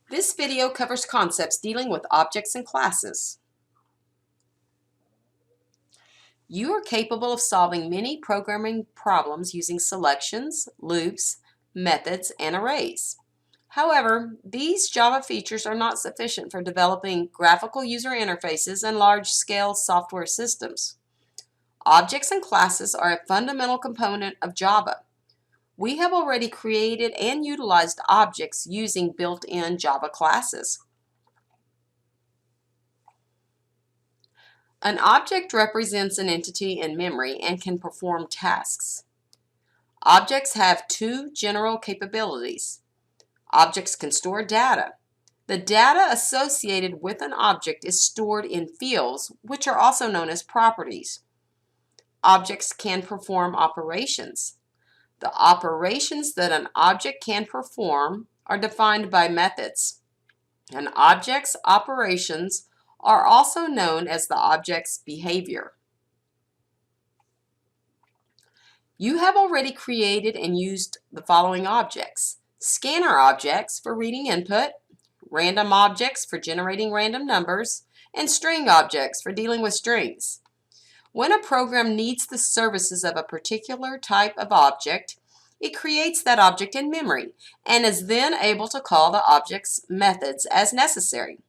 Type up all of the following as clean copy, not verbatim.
This video covers concepts dealing with objects and classes. You are capable of solving many programming problems using selections, loops, methods, and arrays. However, these Java features are not sufficient for developing graphical user interfaces and large-scale software systems. Objects and classes are a fundamental component of Java. We have already created and utilized objects using built-in Java classes. An object represents an entity in memory and can perform tasks. Objects have two general capabilities. Objects can store data. The data associated with an object is stored in fields, which are also known as properties. Objects can perform operations. The operations that an object can perform are defined by methods. An object's operations are also known as the object's behavior. You have already created and used the following objects: scanner objects for reading input, random objects for generating random numbers, and string objects for dealing with strings. When a program needs the services of a particular type of object, it creates that object in memory and is then able to call the object's methods as necessary.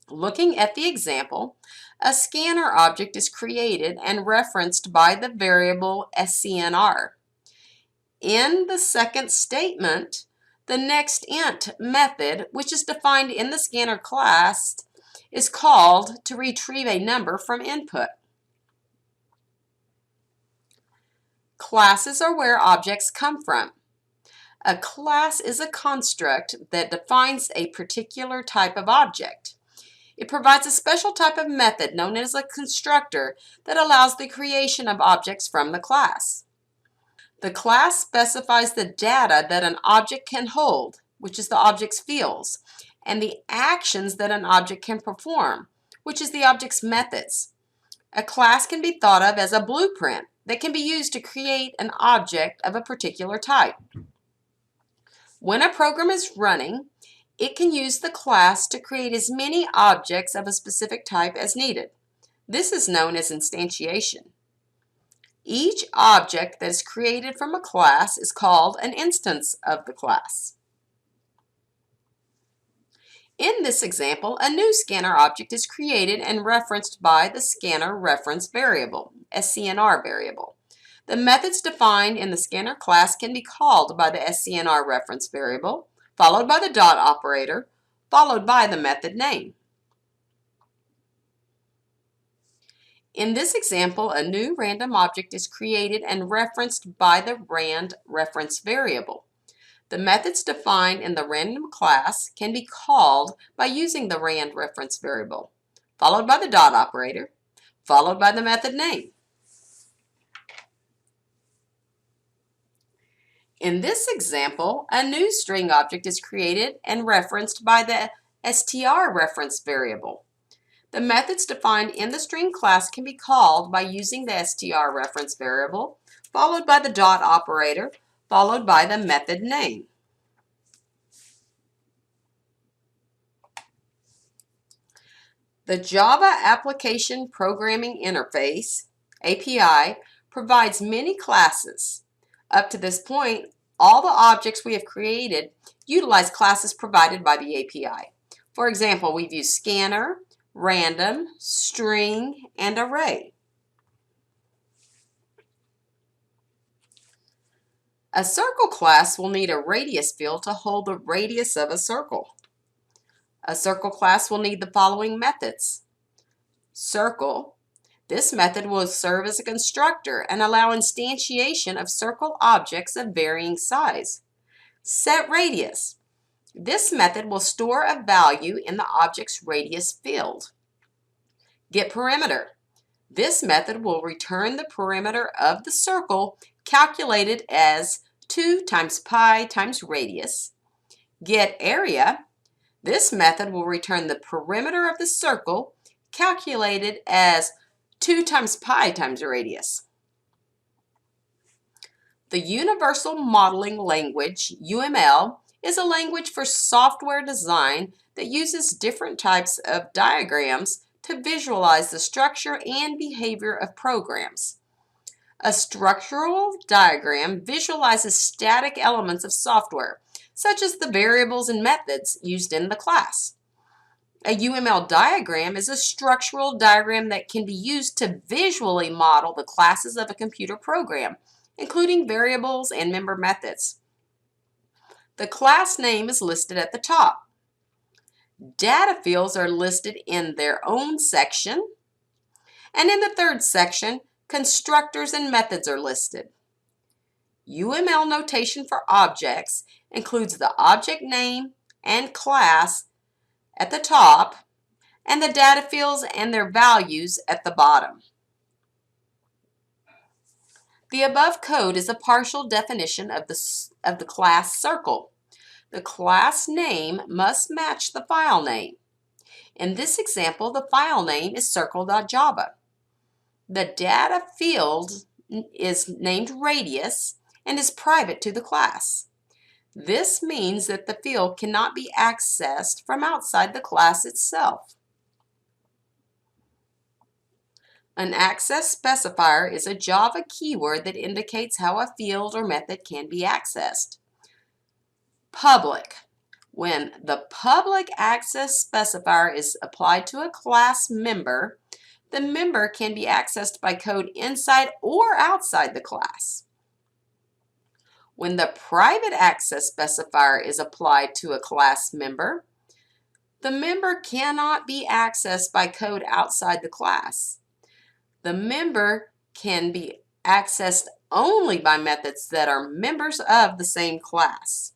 Looking at the example, a scanner object is created and referenced by the variable scnr. In the second statement, the nextInt method, which is defined in the scanner class, is called to retrieve a number from input. Classes are where objects come from. A class is a construct that defines a particular type of object. It provides a special type of method known as a constructor that allows the creation of objects from the class. The class specifies the data that an object can hold, which is the object's fields, and the actions that an object can perform, which is the object's methods. A class can be thought of as a blueprint that can be used to create an object of a particular type. When a program is running, it can use the class to create as many objects of a specific type as needed. This is known as instantiation. Each object that is created from a class is called an instance of the class. In this example, a new scanner object is created and referenced by the scanner reference variable, scnr variable. The methods defined in the scanner class can be called by the scnr reference variable, followed by the dot operator, followed by the method name. In this example, a new random object is created and referenced by the rand reference variable. The methods defined in the random class can be called by using the rand reference variable, followed by the dot operator, followed by the method name. In this example, a new string object is created and referenced by the str reference variable. The methods defined in the string class can be called by using the str reference variable, followed by the dot operator, followed by the method name. The Java Application Programming Interface, API, provides many classes. Up to this point, all the objects we have created utilize classes provided by the API. For example, we've used scanner, random, string, and array. A circle class will need a radius field to hold the radius of a circle. A circle class will need the following methods. Circle. This method will serve as a constructor and allow instantiation of circle objects of varying size. setRadius. This method will store a value in the object's radius field. getPerimeter. This method will return the perimeter of the circle calculated as 2 times pi times radius. getArea. This method will return the perimeter of the circle calculated as 2 times pi times radius. The Universal Modeling Language, UML, is a language for software design that uses different types of diagrams to visualize the structure and behavior of programs. A structural diagram visualizes static elements of software, such as the variables and methods used in the class. A UML diagram is a structural diagram that can be used to visually model the classes of a computer program, including variables and member methods. The class name is listed at the top. Data fields are listed in their own section, and in the third section, constructors and methods are listed. UML notation for objects includes the object name and class at the top, and the data fields and their values at the bottom. The above code is a partial definition of the class circle. The class name must match the file name. In this example, the file name is circle.java. The data field is named radius and is private to the class. This means that the field cannot be accessed from outside the class itself. An access specifier is a Java keyword that indicates how a field or method can be accessed. Public. When the public access specifier is applied to a class member, the member can be accessed by code inside or outside the class. When the private access specifier is applied to a class member, the member cannot be accessed by code outside the class. The member can be accessed only by methods that are members of the same class.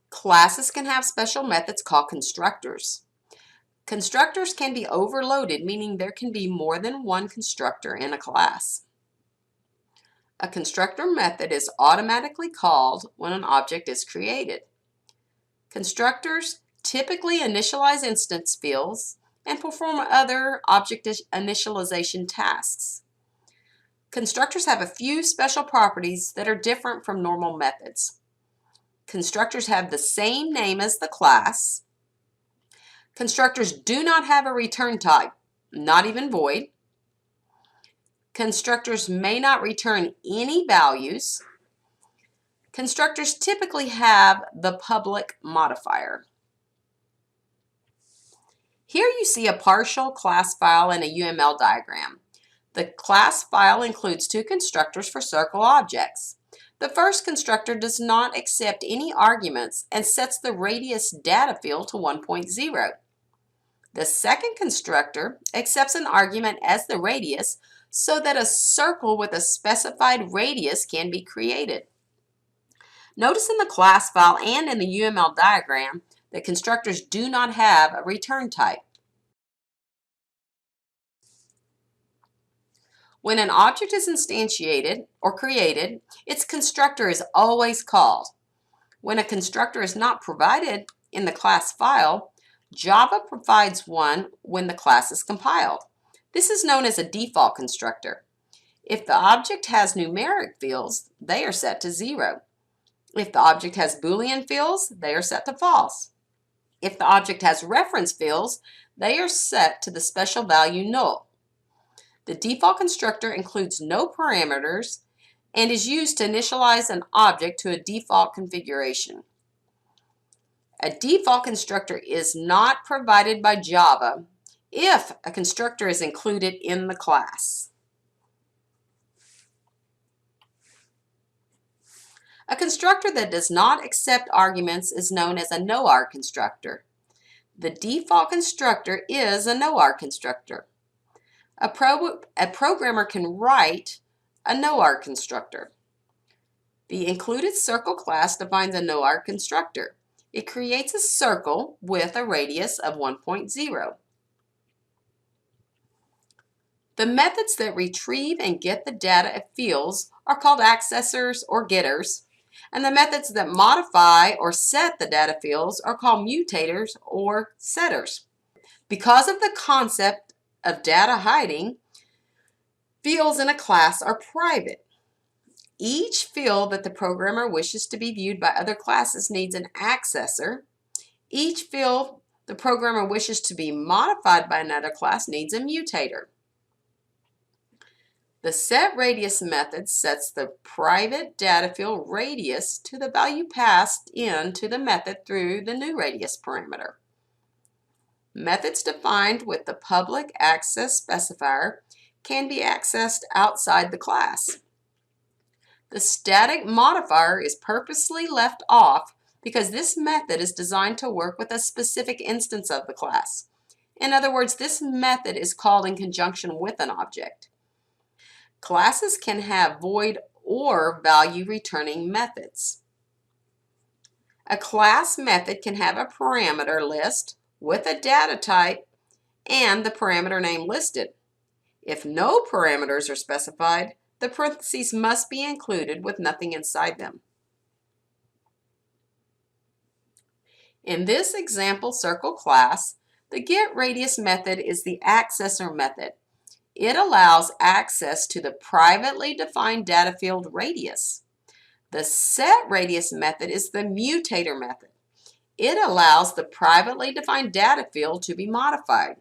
Classes can have special methods called constructors. Constructors can be overloaded, meaning there can be more than one constructor in a class. A constructor method is automatically called when an object is created. Constructors typically initialize instance fields and perform other object initialization tasks. Constructors have a few special properties that are different from normal methods. Constructors have the same name as the class. Constructors do not have a return type, not even void. Constructors may not return any values. Constructors typically have the public modifier. Here you see a partial class file in a UML diagram. The class file includes two constructors for circle objects. The first constructor does not accept any arguments and sets the radius data field to 1.0. The second constructor accepts an argument as the radius so that a circle with a specified radius can be created. Notice in the class file and in the UML diagram that constructors do not have a return type. When an object is instantiated or created, its constructor is always called. When a constructor is not provided in the class file, Java provides one when the class is compiled. This is known as a default constructor. If the object has numeric fields, they are set to 0. If the object has Boolean fields, they are set to false. If the object has reference fields, they are set to the special value null. The default constructor includes no parameters and is used to initialize an object to a default configuration. A default constructor is not provided by Java if a constructor is included in the class. A constructor that does not accept arguments is known as a No-Arg constructor. The default constructor is a No-Arg constructor. A programmer can write a No-Arg constructor. The included circle class defines a No-Arg constructor. It creates a circle with a radius of 1.0. The methods that retrieve and get the data of fields are called accessors or getters, and the methods that modify or set the data fields are called mutators or setters. Because of the concept of data hiding, fields in a class are private. Each field that the programmer wishes to be viewed by other classes needs an accessor. Each field the programmer wishes to be modified by another class needs a mutator. The setRadius method sets the private data field radius to the value passed into the method through the newRadius parameter. Methods defined with the public access specifier can be accessed outside the class. The static modifier is purposely left off because this method is designed to work with a specific instance of the class. In other words, this method is called in conjunction with an object. Classes can have void or value returning methods. A class method can have a parameter list with a data type and the parameter name listed. If no parameters are specified, the parentheses must be included with nothing inside them. In this example circle class, the getRadius method is the accessor method. It allows access to the privately defined data field radius. The setRadius method is the mutator method. It allows the privately defined data field to be modified.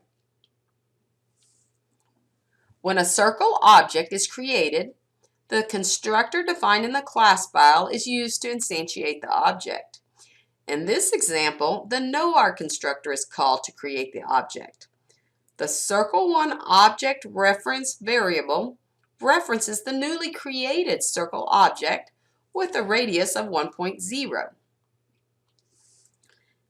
When a circle object is created, the constructor defined in the class file is used to instantiate the object. In this example, the No-Arg constructor is called to create the object. The circle1 object reference variable references the newly created circle object with a radius of 1.0.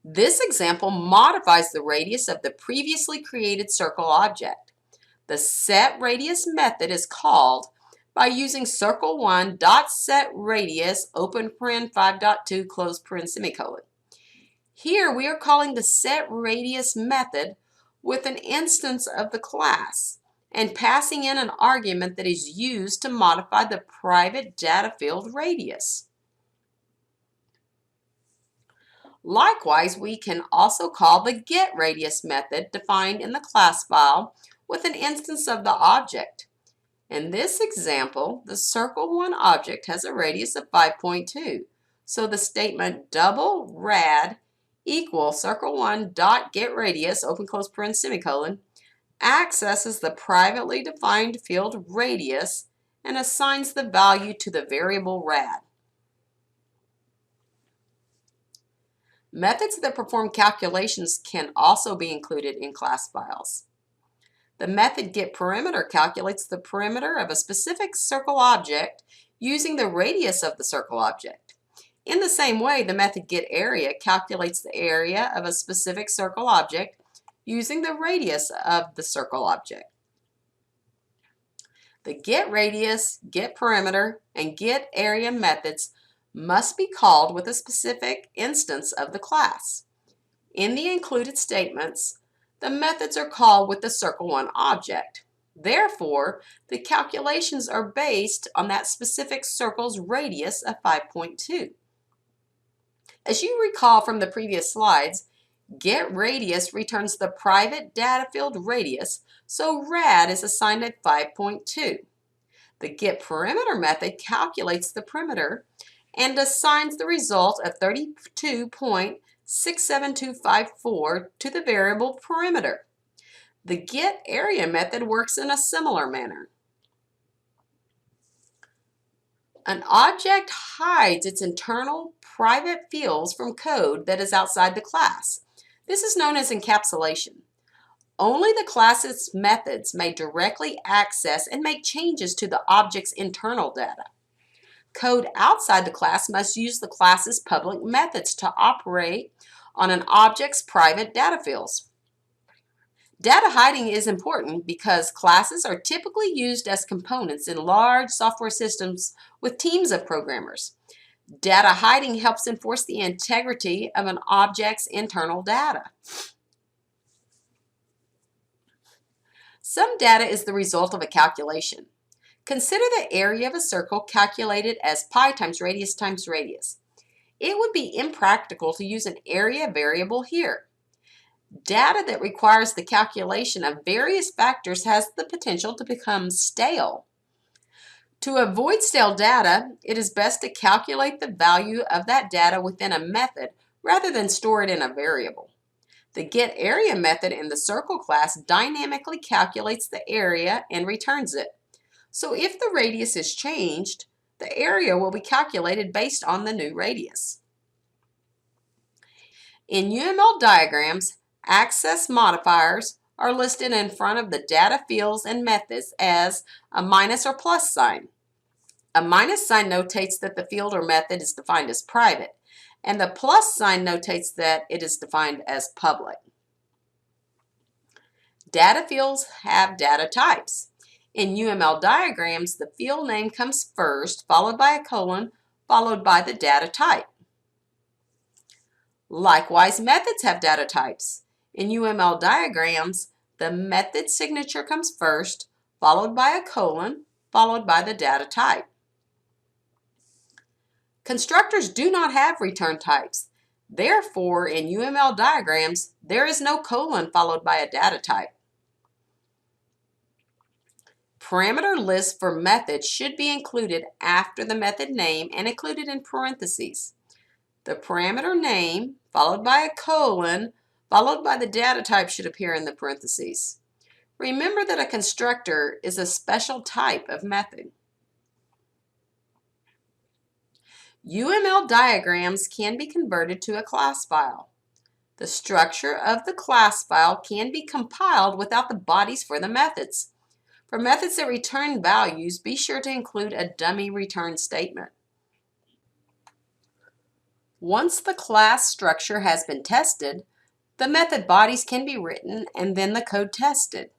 This example modifies the radius of the previously created circle object. The setRadius method is called by using circle1.setRadius open paren 5.2 close paren semicolon. Here we are calling the setRadius method with an instance of the class and passing in an argument that is used to modify the private data field radius. Likewise, we can also call the getRadius method defined in the class file with an instance of the object. In this example, the circle1 object has a radius of 5.2, so the statement double rad equals circle1.getRadius open close paren semicolon accesses the privately defined field radius and assigns the value to the variable rad. Methods that perform calculations can also be included in class files. The method getPerimeter calculates the perimeter of a specific circle object using the radius of the circle object. In the same way, the method getArea calculates the area of a specific circle object using the radius of the circle object. The getRadius, getPerimeter, and getArea methods must be called with a specific instance of the class. In the included statements, the methods are called with the circle1 object. Therefore, the calculations are based on that specific circle's radius of 5.2. As you recall from the previous slides, getRadius returns the private data field radius, so rad is assigned at 5.2. The getPerimeter method calculates the perimeter and assigns the result of 32.67254 to the variable perimeter. The getArea method works in a similar manner. An object hides its internal private fields from code that is outside the class. This is known as encapsulation. Only the class's methods may directly access and make changes to the object's internal data. Code outside the class must use the class's public methods to operate on an object's private data fields. Data hiding is important because classes are typically used as components in large software systems with teams of programmers. Data hiding helps enforce the integrity of an object's internal data. Some data is the result of a calculation. Consider the area of a circle calculated as pi times radius. It would be impractical to use an area variable here. Data that requires the calculation of various factors has the potential to become stale. To avoid stale data, it is best to calculate the value of that data within a method rather than store it in a variable. The getArea method in the circle class dynamically calculates the area and returns it. So if the radius is changed, the area will be calculated based on the new radius. In UML diagrams, access modifiers are listed in front of the data fields and methods as a minus or plus sign. A minus sign notates that the field or method is defined as private, and the plus sign notates that it is defined as public. Data fields have data types. In UML diagrams, the field name comes first, followed by a colon, followed by the data type. Likewise, methods have data types. In UML diagrams, the method signature comes first, followed by a colon, followed by the data type. Constructors do not have return types. Therefore, in UML diagrams, there is no colon followed by a data type. Parameter lists for methods should be included after the method name and included in parentheses. The parameter name, followed by a colon, followed by the data type should appear in the parentheses. Remember that a constructor is a special type of method. UML diagrams can be converted to a class file. The structure of the class file can be compiled without the bodies for the methods. For methods that return values, be sure to include a dummy return statement. Once the class structure has been tested, the method bodies can be written and then the code tested.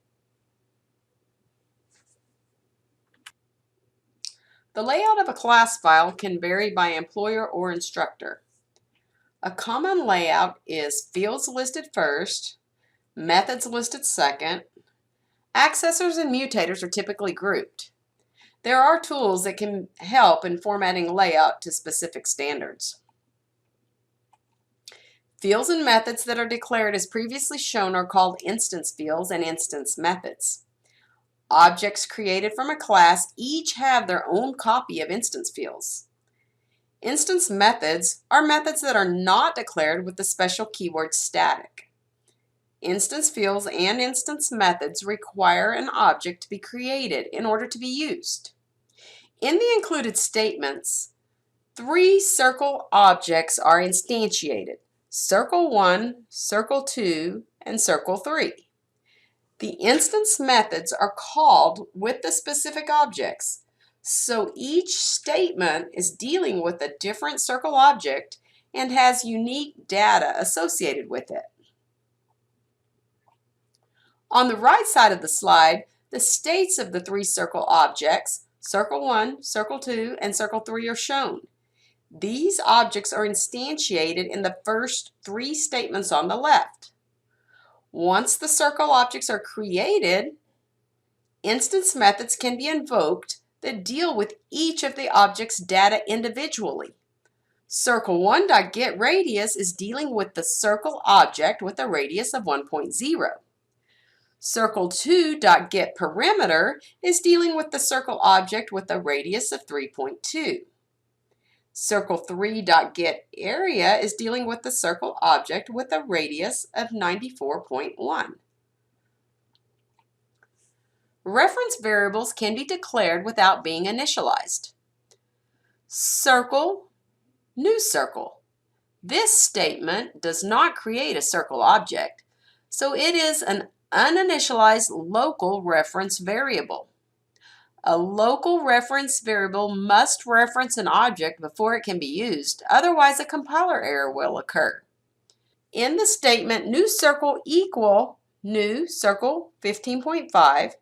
The layout of a class file can vary by employer or instructor. A common layout is fields listed first, methods listed second. Accessors and mutators are typically grouped. There are tools that can help in formatting layout to specific standards. Fields and methods that are declared as previously shown are called instance fields and instance methods. Objects created from a class each have their own copy of instance fields. Instance methods are methods that are not declared with the special keyword static. Instance fields and instance methods require an object to be created in order to be used. In the included statements, 3 circle objects are instantiated: circle 1, circle 2, and circle 3. The instance methods are called with the specific objects, so each statement is dealing with a different circle object and has unique data associated with it. On the right side of the slide, the states of the 3 circle objects, circle 1, circle 2, and circle 3 are shown. These objects are instantiated in the first 3 statements on the left. Once the circle objects are created, instance methods can be invoked that deal with each of the object's data individually. Circle 1.getRadius is dealing with the circle object with a radius of 1.0. Circle 2.getPerimeter is dealing with the circle object with a radius of 3.2. Circle 3.getArea is dealing with the circle object with a radius of 94.1. Reference variables can be declared without being initialized. Circle, new circle. This statement does not create a circle object, so it is an uninitialized local reference variable. A local reference variable must reference an object before it can be used, otherwise a compiler error will occur. In the statement new circle equal new circle 15.5,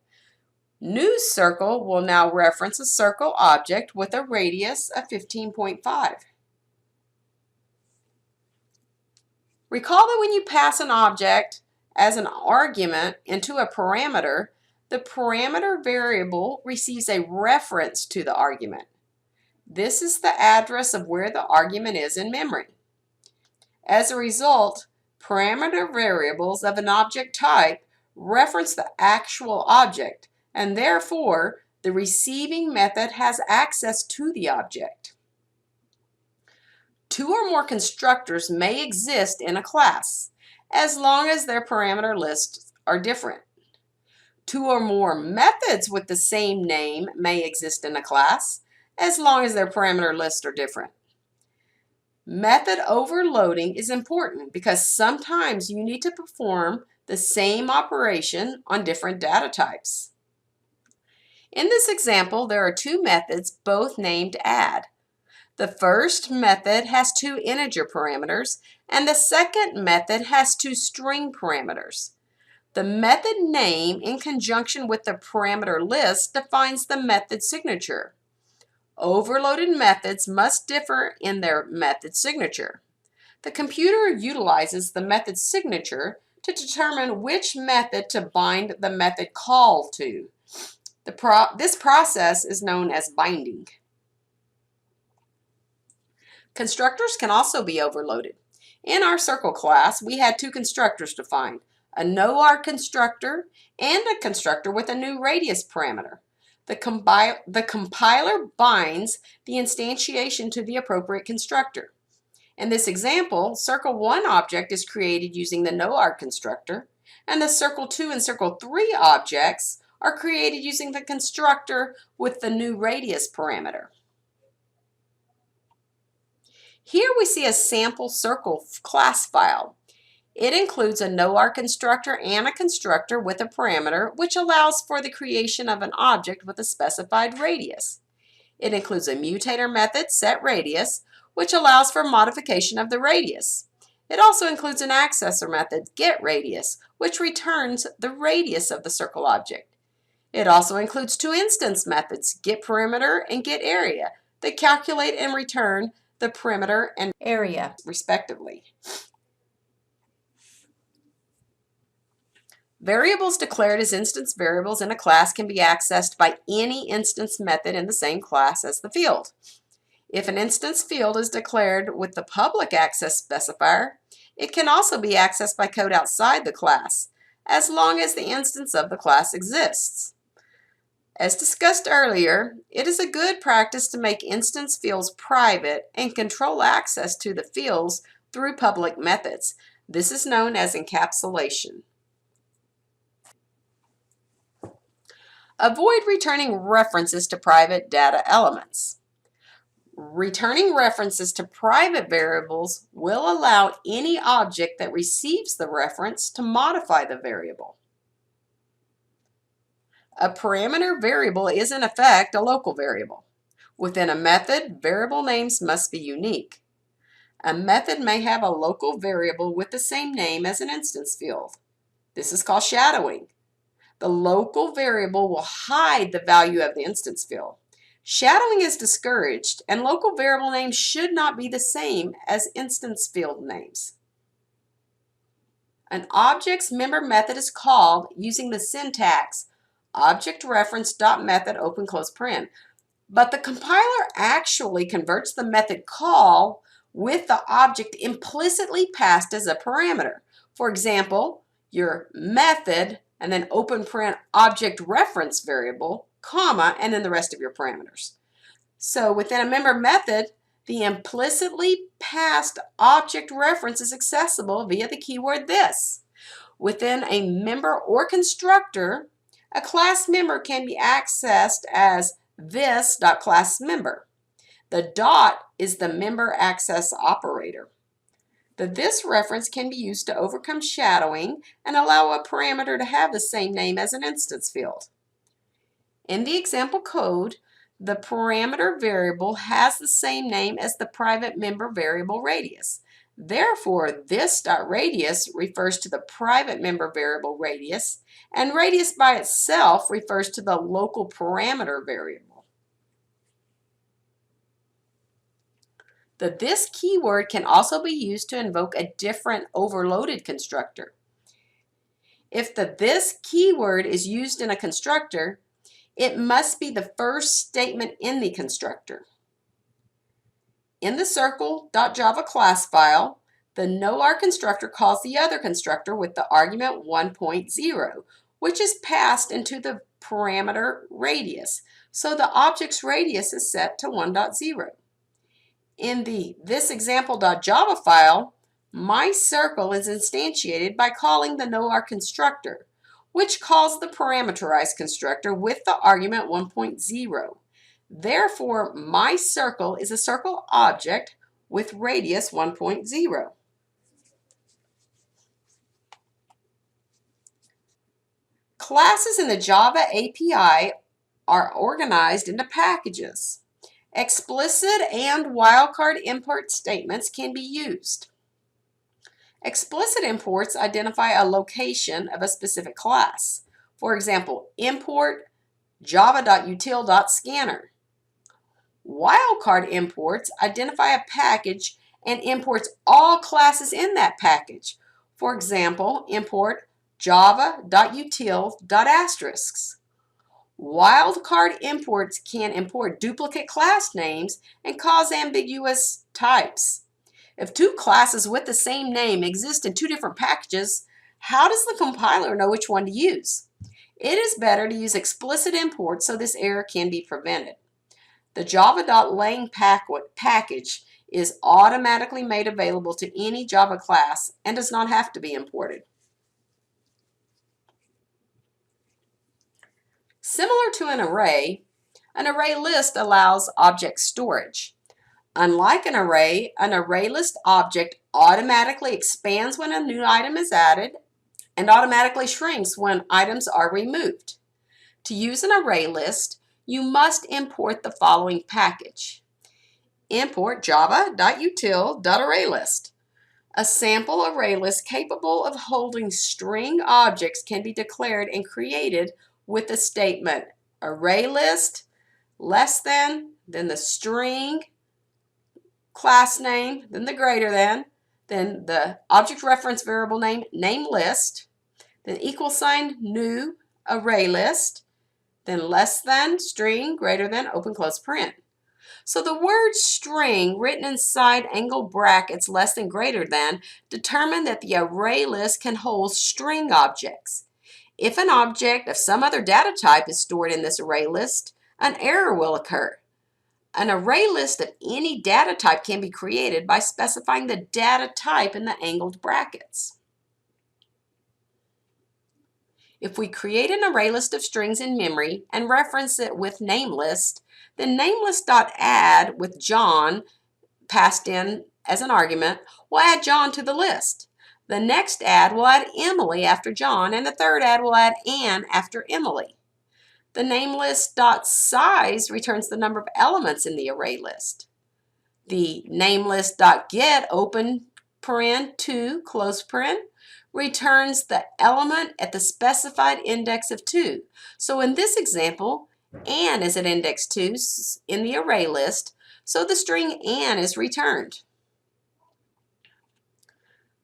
new circle will now reference a circle object with a radius of 15.5. Recall that when you pass an object as an argument into a parameter, the parameter variable receives a reference to the argument. This is the address of where the argument is in memory. As a result, parameter variables of an object type reference the actual object, and therefore the receiving method has access to the object. Two or more constructors may exist in a class, as long as their parameter lists are different. Two or more methods with the same name may exist in a class, as long as their parameter lists are different. Method overloading is important because sometimes you need to perform the same operation on different data types. In this example, there are two methods, both named add. The first method has two integer parameters, and the second method has two string parameters. The method name in conjunction with the parameter list defines the method signature. Overloaded methods must differ in their method signature. The computer utilizes the method signature to determine which method to bind the method call to. This process is known as binding. Constructors can also be overloaded. In our circle class, we had two constructors defined, a No-Arg constructor and a constructor with a new radius parameter. The compiler binds the instantiation to the appropriate constructor. In this example, Circle 1 object is created using the No-Arg constructor, and the Circle 2 and Circle 3 objects are created using the constructor with the new radius parameter. Here we see a sample circle class file. It includes a No-Arg constructor and a constructor with a parameter which allows for the creation of an object with a specified radius. It includes a mutator method, setRadius, which allows for modification of the radius. It also includes an accessor method, getRadius, which returns the radius of the circle object. It also includes two instance methods, getPerimeter and getArea, that calculate and return the perimeter and area, respectively. Variables declared as instance variables in a class can be accessed by any instance method in the same class as the field. If an instance field is declared with the public access specifier, it can also be accessed by code outside the class, as long as the instance of the class exists. As discussed earlier, it is a good practice to make instance fields private and control access to the fields through public methods. This is known as encapsulation. Avoid returning references to private data elements. Returning references to private variables will allow any object that receives the reference to modify the variable. A parameter variable is in effect a local variable. Within a method, variable names must be unique. A method may have a local variable with the same name as an instance field. This is called shadowing. The local variable will hide the value of the instance field. Shadowing is discouraged, and local variable names should not be the same as instance field names. An object's member method is called using the syntax objectReference.method open close paren, but the compiler actually converts the method call with the object implicitly passed as a parameter. For example, your method and then open paren object reference variable, comma, and then the rest of your parameters. So within a member method, the implicitly passed object reference is accessible via the keyword this. Within a member or constructor, a class member can be accessed as this.classMember. The dot is the member access operator. The this reference can be used to overcome shadowing and allow a parameter to have the same name as an instance field. In the example code, the parameter variable has the same name as the private member variable radius. Therefore, this.radius refers to the private member variable radius, and radius by itself refers to the local parameter variable. The this keyword can also be used to invoke a different overloaded constructor. If the this keyword is used in a constructor, it must be the first statement in the constructor. In the circle.java class file, the No-Arg constructor calls the other constructor with the argument 1.0, which is passed into the parameter radius. so the object's radius is set to 1.0. In the thisexample.java file, my circle is instantiated by calling the No-Arg constructor, which calls the parameterized constructor with the argument 1.0. Therefore, my circle is a circle object with radius 1.0. Classes in the Java API are organized into packages. Explicit and wildcard import statements can be used. Explicit imports identify a location of a specific class. For example, import java.util.scanner. Wildcard imports identify a package and imports all classes in that package. For example, import java.util.asterisks. Wildcard imports can import duplicate class names and cause ambiguous types. If two classes with the same name exist in two different packages, how does the compiler know which one to use? It is better to use explicit imports so this error can be prevented. The java.lang package is automatically made available to any Java class and does not have to be imported. Similar to an array list allows object storage. Unlike an array list object automatically expands when a new item is added and automatically shrinks when items are removed. To use an array list, you must import the following package. Import java.util.ArrayList. A sample array list capable of holding string objects can be declared and created with the statement ArrayList less than, then the string class name, then the greater than, then the object reference variable name, nameList, then equal sign new ArrayList, then less than, string, greater than, open close parent. So the word string written inside angle brackets less than greater than determine that the array list can hold string objects. If an object of some other data type is stored in this array list, an error will occur. An array list of any data type can be created by specifying the data type in the angled brackets. If we create an array list of strings in memory and reference it with namelist, then namelist.add with John passed in as an argument will add John to the list. The next add will add Emily after John, and the third add will add Anne after Emily. The namelist.size returns the number of elements in the array list. The namelist.get open paren 2 close paren returns the element at the specified index of 2. So in this example, Anne is at index 2 in the array list, so the string Anne is returned.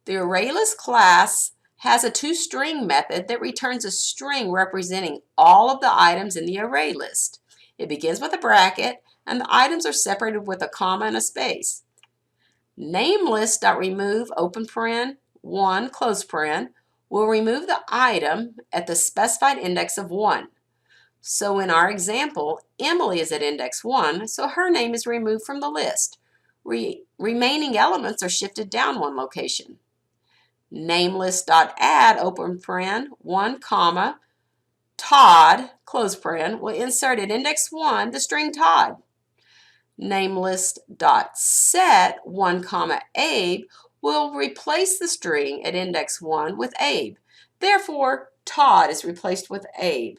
The ArrayList class has a toString method that returns a string representing all of the items in the array list. It begins with a bracket, and the items are separated with a comma and a space. Namelist.remove open paren 1 close paren will remove the item at the specified index of 1. So in our example, Emily is at index 1, so her name is removed from the list. Remaining elements are shifted down one location. Namelist.add open paren 1 comma Todd close paren will insert at index 1 the string Todd. Namelist.set 1 comma Abe will replace the string at index 1 with Abe. Therefore, Todd is replaced with Abe.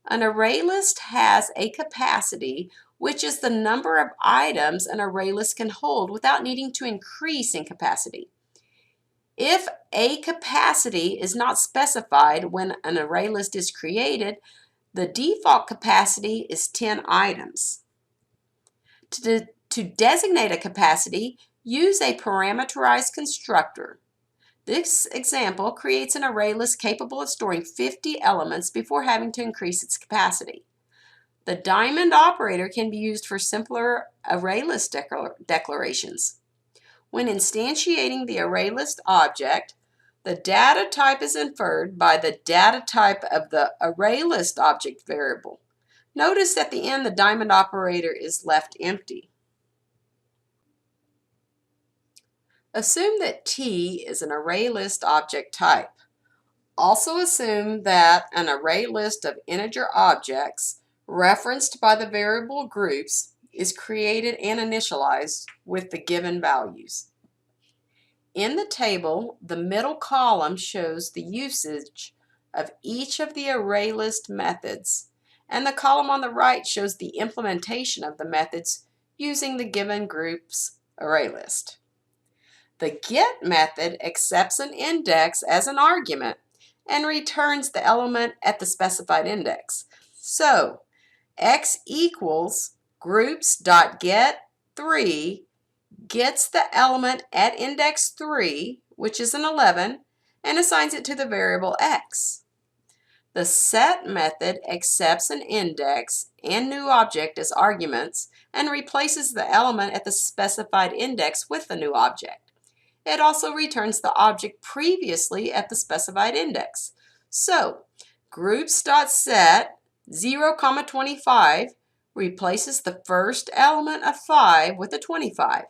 An array list has a capacity, which is the number of items an array list can hold without needing to increase in capacity. If a capacity is not specified when an array list is created, the default capacity is 10 items. To designate a capacity, use a parameterized constructor. This example creates an array list capable of storing 50 elements before having to increase its capacity. The diamond operator can be used for simpler array list declarations. When instantiating the array list object, The data type is inferred by the data type of the ArrayList object variable. Notice at the end the diamond operator is left empty. Assume that T is an ArrayList object type. Also assume that an array list of integer objects referenced by the variable groups is created and initialized with the given values. In the table, the middle column shows the usage of each of the ArrayList methods, and the column on the right shows the implementation of the methods using the given group's ArrayList. The get method accepts an index as an argument and returns the element at the specified index. So, x equals groups.get3 gets the element at index 3, which is an 11, and assigns it to the variable x. The set method accepts an index and new object as arguments and replaces the element at the specified index with the new object. It also returns the object previously at the specified index. So, groups.set 0, 25 replaces the first element of 5 with a 25.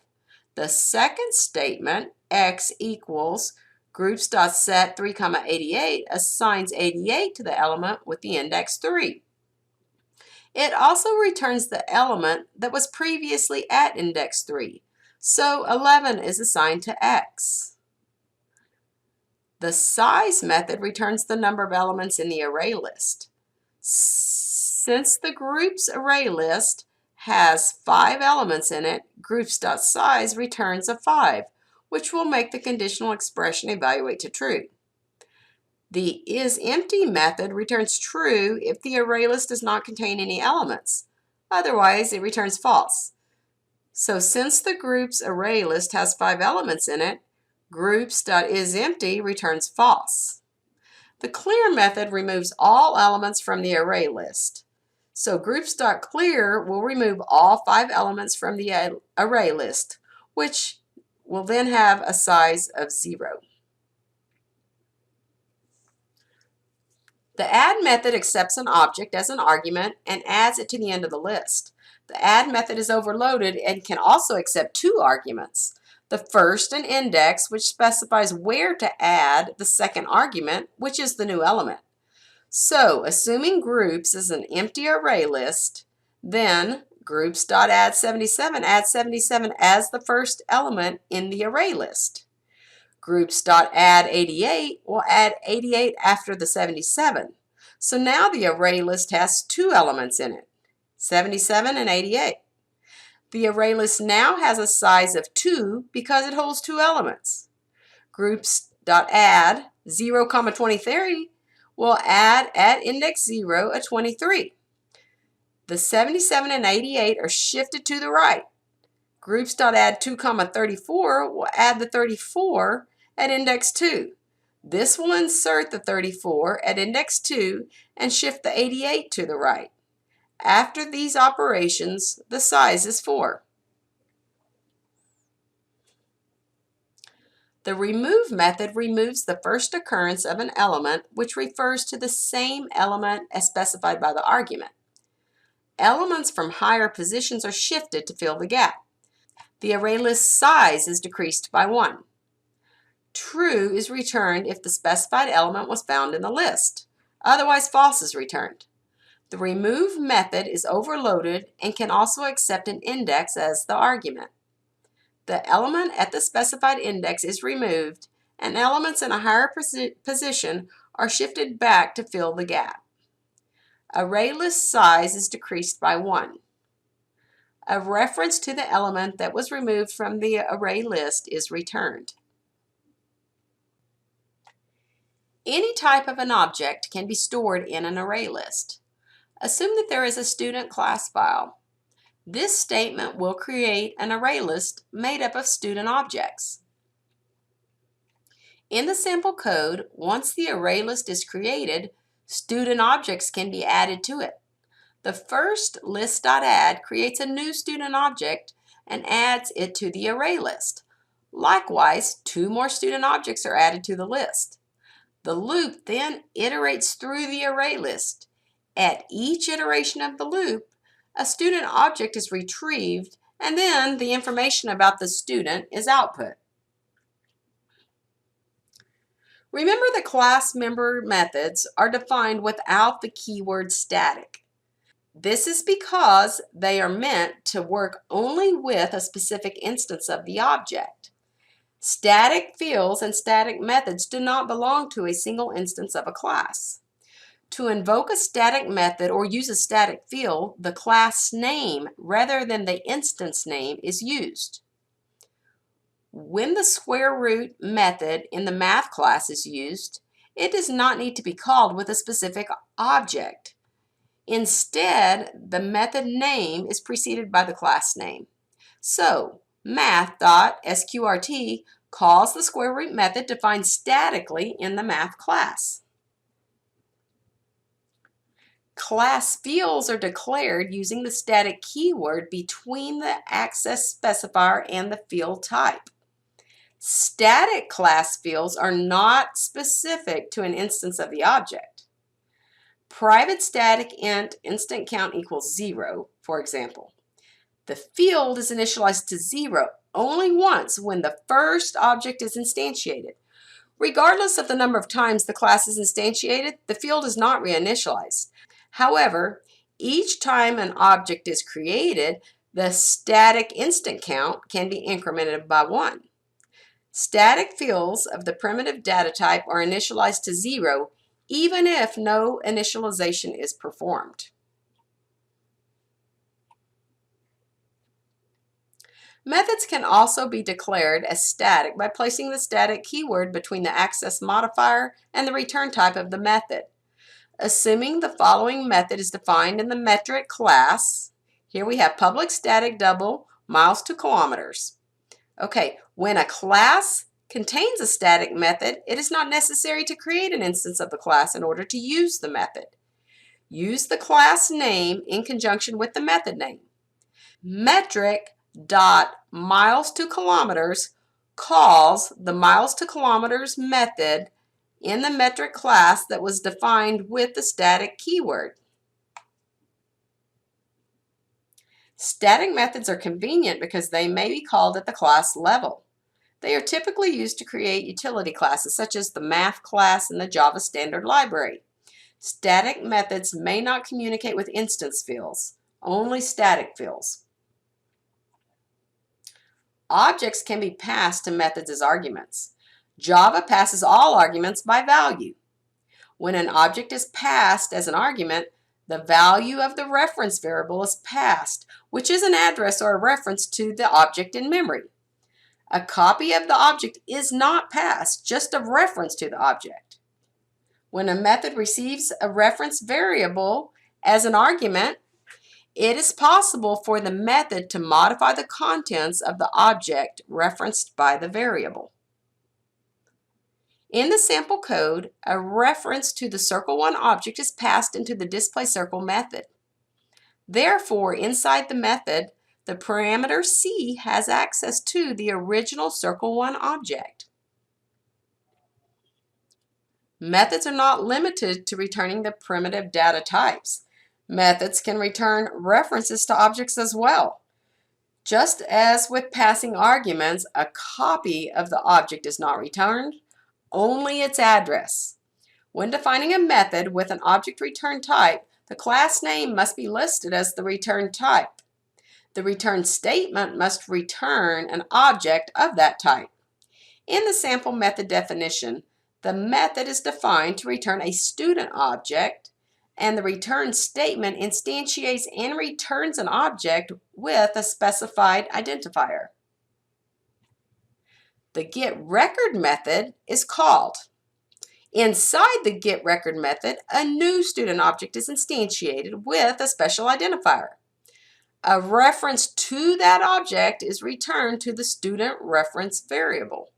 The second statement, x equals groups.set 3, 88, assigns 88 to the element with the index 3. It also returns the element that was previously at index 3. So 11 is assigned to x. The size method returns the number of elements in the array list. Since the group's array list has 5 elements in it, groups.size returns a 5, which will make the conditional expression evaluate to true. The isEmpty method returns true if the array list does not contain any elements. Otherwise, it returns false. So since the group's array list has 5 elements in it, groups.isEmpty returns false. The clear method removes all elements from the array list. So groups.clear will remove all 5 elements from the array list, which will then have a size of 0. The add method accepts an object as an argument and adds it to the end of the list. The add method is overloaded and can also accept 2 arguments. The first, an index, which specifies where to add the second argument, which is the new element. So, assuming groups is an empty array list, then groups.add77 adds 77 as the first element in the array list. Groups.add88 will add 88 after the 77. So now the array list has 2 elements in it, 77 and 88. The array list now has a size of 2 because it holds 2 elements. Groups.add 0, 23 will add at index 0 a 23. The 77 and 88 are shifted to the right. Groups.add 2, 34 will add the 34 at index 2. This will insert the 34 at index 2 and shift the 88 to the right. After these operations, the size is 4. The remove method removes the first occurrence of an element, which refers to the same element as specified by the argument. Elements from higher positions are shifted to fill the gap. The array list size is decreased by 1. True is returned if the specified element was found in the list. Otherwise, false is returned. The remove method is overloaded and can also accept an index as the argument. The element at the specified index is removed, and elements in a higher position are shifted back to fill the gap. Array list size is decreased by 1. A reference to the element that was removed from the array list is returned. Any type of an object can be stored in an array list. Assume that there is a student class file. This statement will create an array list made up of student objects. In the sample code, once the array list is created, student objects can be added to it. The first list.add creates a new student object and adds it to the array list. Likewise, 2 more student objects are added to the list. The loop then iterates through the array list. At each iteration of the loop, a student object is retrieved, and then the information about the student is output. Remember that class member methods are defined without the keyword static. This is because they are meant to work only with a specific instance of the object. Static fields and static methods do not belong to a single instance of a class. To invoke a static method or use a static field, the class name rather than the instance name is used. When the square root method in the math class is used, it does not need to be called with a specific object. Instead, the method name is preceded by the class name. So, math.sqrt calls the square root method defined statically in the math class. Class fields are declared using the static keyword between the access specifier and the field type. Static class fields are not specific to an instance of the object. Private static int instant count equals 0, for example. The field is initialized to 0 only once when the first object is instantiated. Regardless of the number of times the class is instantiated, the field is not reinitialized. However, each time an object is created, the static instant count can be incremented by 1. Static fields of the primitive data type are initialized to 0 even if no initialization is performed. Methods can also be declared as static by placing the static keyword between the access modifier and the return type of the method. Assuming the following method is defined in the metric class, here we have public static double miles to kilometers. Okay, when a class contains a static method, it is not necessary to create an instance of the class in order to use the method. Use the class name in conjunction with the method name. Metric.miles to kilometers calls the miles to kilometers method in the metric class that was defined with the static keyword. Static methods are convenient because they may be called at the class level. They are typically used to create utility classes such as the math class and the Java standard library. Static methods may not communicate with instance fields, only static fields. Objects can be passed to methods as arguments. Java passes all arguments by value. When an object is passed as an argument, the value of the reference variable is passed, which is an address or a reference to the object in memory. A copy of the object is not passed, just a reference to the object. When a method receives a reference variable as an argument, it is possible for the method to modify the contents of the object referenced by the variable. In the sample code, a reference to the Circle1 object is passed into the displayCircle method. Therefore, inside the method, the parameter C has access to the original Circle1 object. Methods are not limited to returning the primitive data types. Methods can return references to objects as well. Just as with passing arguments, a copy of the object is not returned, only its address. When defining a method with an object return type, the class name must be listed as the return type. The return statement must return an object of that type. In the sample method definition, the method is defined to return a student object, and the return statement instantiates and returns an object with a specified identifier. The getRecord method is called. Inside the getRecord method, a new student object is instantiated with a special identifier. A reference to that object is returned to the student reference variable.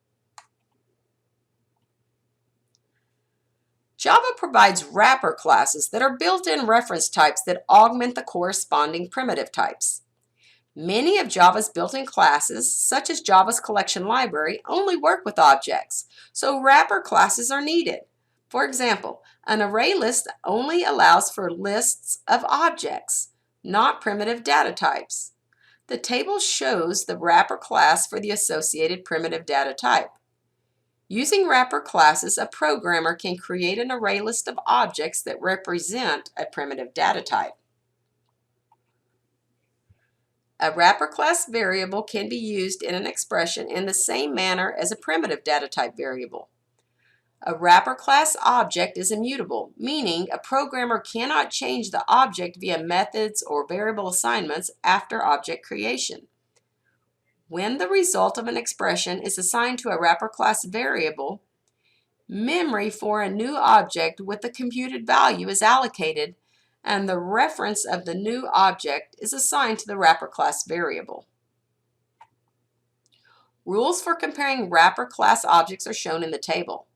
Java provides wrapper classes that are built-in reference types that augment the corresponding primitive types. Many of Java's built-in classes, such as Java's collection library, only work with objects, so wrapper classes are needed. For example, an array list only allows for lists of objects, not primitive data types. The table shows the wrapper class for the associated primitive data type. Using wrapper classes, a programmer can create an array list of objects that represent a primitive data type. A wrapper class variable can be used in an expression in the same manner as a primitive data type variable. A wrapper class object is immutable, meaning a programmer cannot change the object via methods or variable assignments after object creation. When the result of an expression is assigned to a wrapper class variable, memory for a new object with the computed value is allocated, and the reference of the new object is assigned to the wrapper class variable. Rules for comparing wrapper class objects are shown in the table.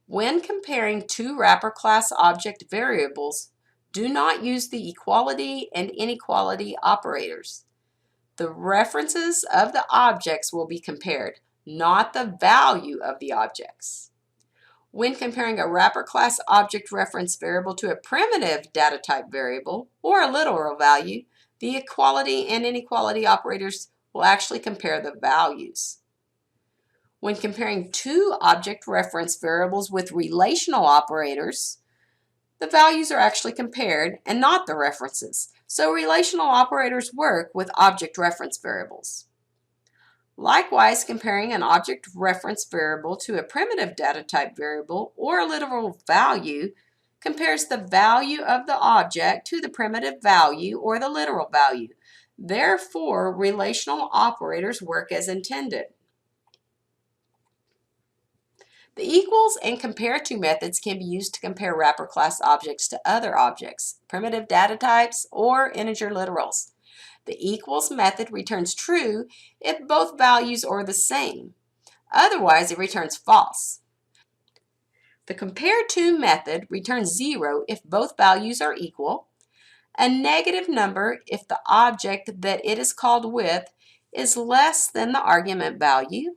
When comparing two wrapper class object variables, do not use the equality and inequality operators. The references of the objects will be compared, not the value of the objects. When comparing a wrapper class object reference variable to a primitive data type variable or a literal value, the equality and inequality operators will actually compare the values. When comparing two object reference variables with relational operators, the values are actually compared and not the references. So relational operators work with object reference variables. Likewise, comparing an object reference variable to a primitive data type variable or a literal value compares the value of the object to the primitive value or the literal value. Therefore, relational operators work as intended. The equals and compare to methods can be used to compare wrapper class objects to other objects, primitive data types, or integer literals. The equals method returns true if both values are the same. Otherwise, it returns false. The compare to method returns 0 if both values are equal, a negative number if the object that it is called with is less than the argument value,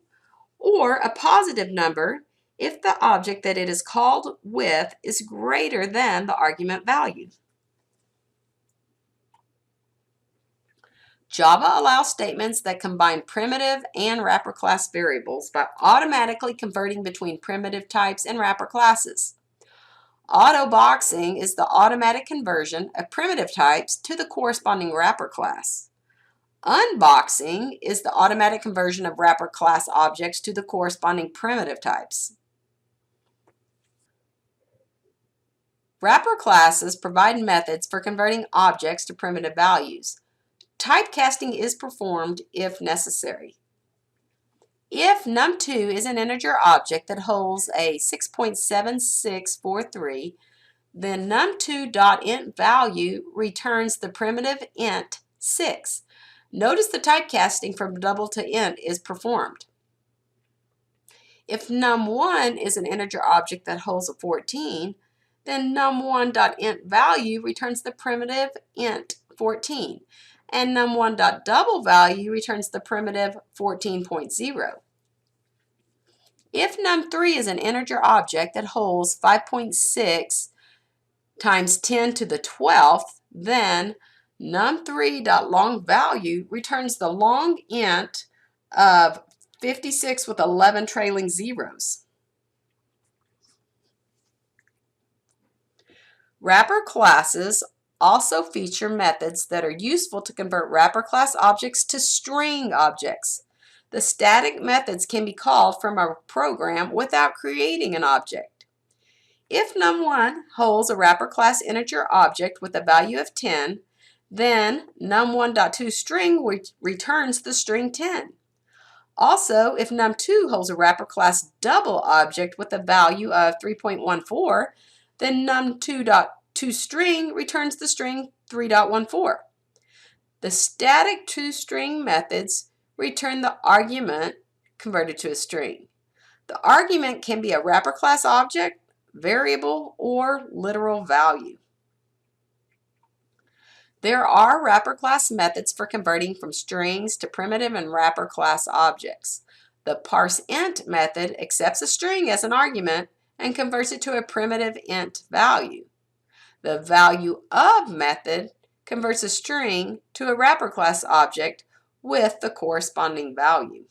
or a positive number if the object that it is called with is greater than the argument value. Java allows statements that combine primitive and wrapper class variables by automatically converting between primitive types and wrapper classes. Auto-boxing is the automatic conversion of primitive types to the corresponding wrapper class. Unboxing is the automatic conversion of wrapper class objects to the corresponding primitive types. Wrapper classes provide methods for converting objects to primitive values. Typecasting is performed if necessary. If num2 is an integer object that holds a 6.7643, then num2.int value returns the primitive int 6. Notice the typecasting from double to int is performed. If num1 is an integer object that holds a 14, then num1.int value returns the primitive int 14. And num1.double value returns the primitive 14.0. If num3 is an integer object that holds 5.6 times 10 to the 12th, then num3.longValue returns the long int of 56 with 11 trailing zeros. Wrapper classes also feature methods that are useful to convert wrapper class objects to string objects. The static methods can be called from a program without creating an object. If num1 holds a wrapper class integer object with a value of 10, then num1.toString returns the string 10. Also, if num2 holds a wrapper class double object with a value of 3.14, then num2.toString returns the string 3.14. The static toString methods return the argument converted to a string. The argument can be a wrapper class object, variable, or literal value. There are wrapper class methods for converting from strings to primitive and wrapper class objects. The parseInt method accepts a string as an argument and converts it to a primitive int value. The valueOf method converts a string to a wrapper class object with the corresponding value.